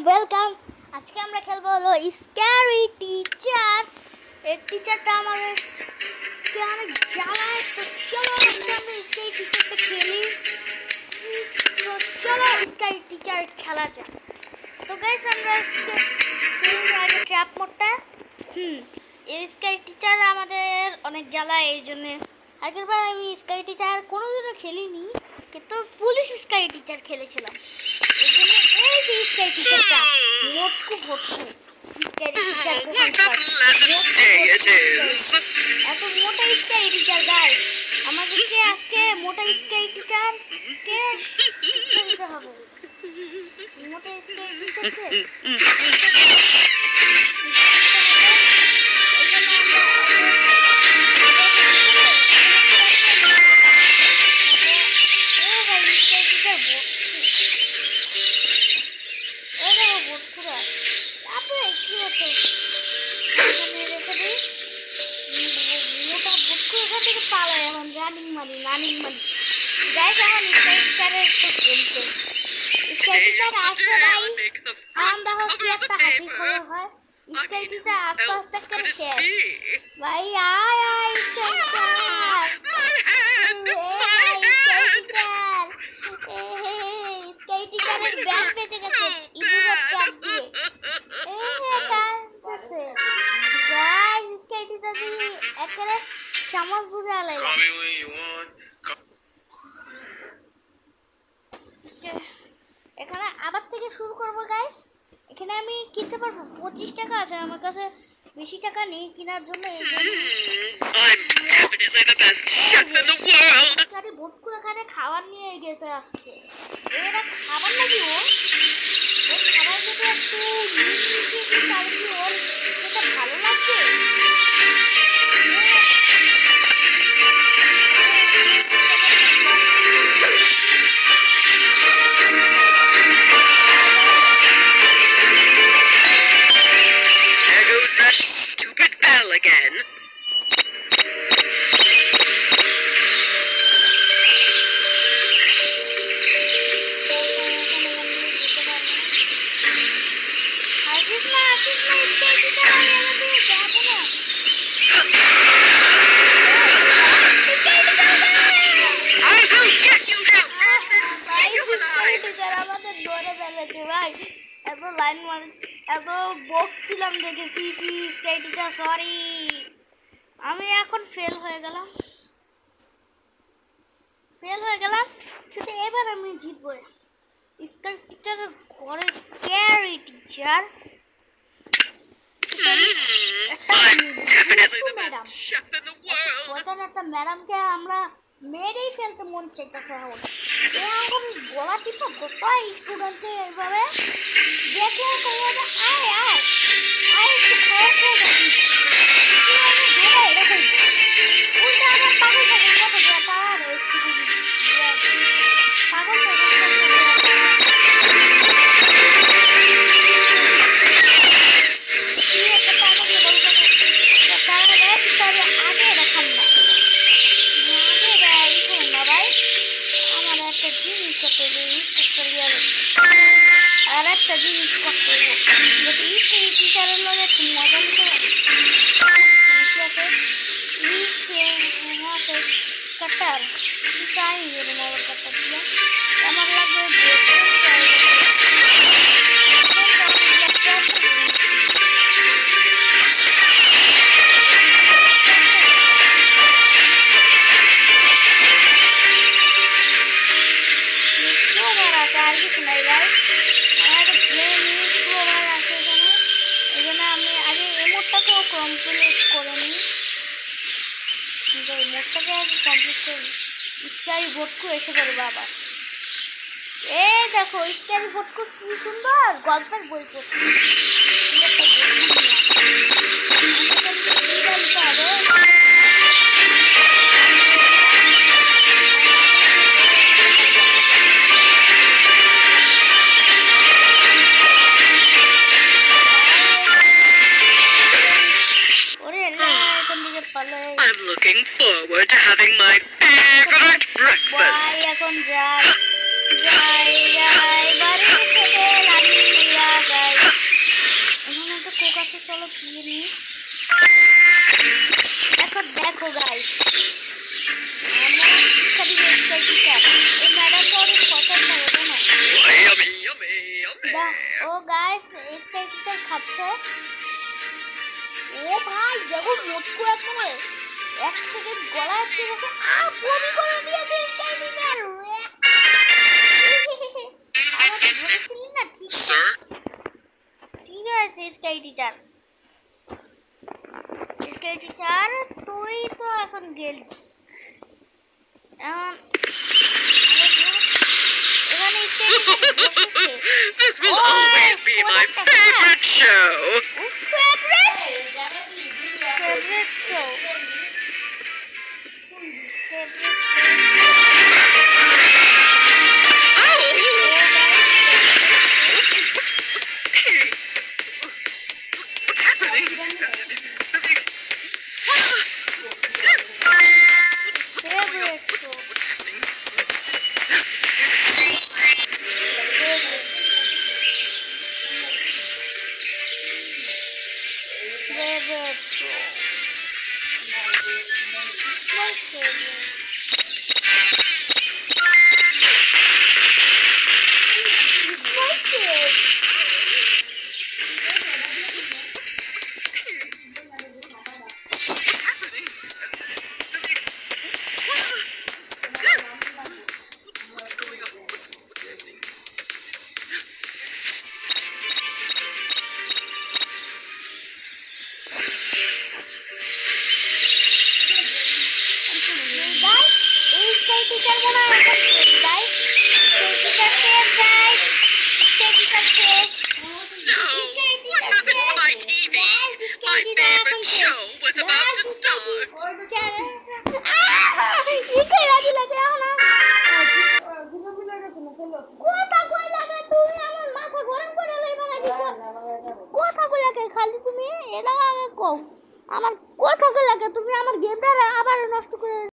Welcome. আজকে আমরা খেলবো হলো স্ক্যারি টিচার। এই টিচারটা আমাদেরকে অনেক জ্বালায়, তো চলো আজকে আমরা স্ক্যারি টিচারটা খেলি। তো চলো স্ক্যারি টিচার খেলা যাক। তো গাইস আমরা আগে ট্র্যাপ মোডটা এই স্ক্যারি টিচার আমাদের অনেক জ্বালায়, এই জন্যে আগেরবার আমি স্ক্যারি টিচার কোনোদিনও খেলিনি, কিন্তু পুলিশ স্ক্যারি টিচার খেলেছিলাম। এই জন্য এই যে স্ক্যারি টিচারটা মোটকু ভটকু স্ক্যারি টিচার এত মোটা স্ক্যারি টিচার গাইস, আমাদেরকে আজকে মোটা স্ক্যারি টিচারকে শিক্ষা দিতে হবে। মোটা স্ক্যারি টিচারকে রানিং মানি গাইস, এখন স্ক্যারিটারের তো খেলছে। স্ক্যারিটার আসলে ভাই আমরা হচ্ছে একটা হাসি খবর হয়, স্ক্যারিটার আস্তে আস্তে করে শেষ ভাই। আয় স্ক্যারিটারের ব্যাগ বেঁচে গেছে ইঁদুরের ট্র্যাপ দিয়ে। কাঁদতেছে গাইস, স্ক্যারিটার দিয়ে একেবারে সামাজ বুঝা লাগে। এখানে আবার থেকে শুরু করবো গাইস। এখানে আমি কিনতে পারবো 25 টাকা আছে আমার কাছে, বেশি টাকা নেই কেনার জন্য। ভটকু এখানে খাবার নিয়ে গেতে আসছে, এরা খাবার নাকি ওর খাবার যদি একটু ওর যেটা ভালো লাগছে। Again. সরি, আমি এখন ফেল হয়ে গেলাম কিন্তু এবার আমি জিতবো। স্ক্যারি টিচার ঘরে স্ক্যারি টিচার একটা ম্যাডামকে আমরা মেরেই ফেলতে মন চাইতেছে। এখন গলা টিপা কত স্টুডেন্টে এইভাবে দেখলে একটা জিনিস করতে হবে, টিচারের লগে খুব মজা নিতে হবে। কাটার টাইম গেলে মোবাইল কাটার ছিল আমার লাগবে। আর কিছু নাই ভাই, মোটটাকেও কমপ্লিট করে নিই, মোটটাকে আগে কমপ্লিট করে নিই। স্ক্যারি ভটকু এসে পড়বে আবার। এই দেখো স্ক্যারি ভটকু কি সুন্দর গল্পের বই পড়ছে। I'm looking forward to having my favorite breakfast. এখন যাই বাড়ি থেকে কি জিনিস এখন দেখো গাইস আমার খালি টিচার এই ম্যাডামটা অনেক খতরনাক হবে না Yummy, yummy, yummy. ও গাইস স্কাই টিচার খাচ্ছে ও ভাই দেখো মোটকু একবারে এক সেকেন্ড গলা আটকে গেছে বমি করে দিয়েছে স্কাই টিচার আমার বলেছিলি না ঠিক Sir? ঠিক আছে স্কাই টিচার তুই তো এখন গেলি এখন এখানে স্কাই টিচার বসেছে This will Oh, always be my what the favorite show. favorite show What's happening? favorite show my favorite it's my favorite No! What happened to my TV? My favorite show was about to start. খালি তুমি এটা আগে কও আমার কথা লাগে তুমি আমার গেমটা আবার নষ্ট করে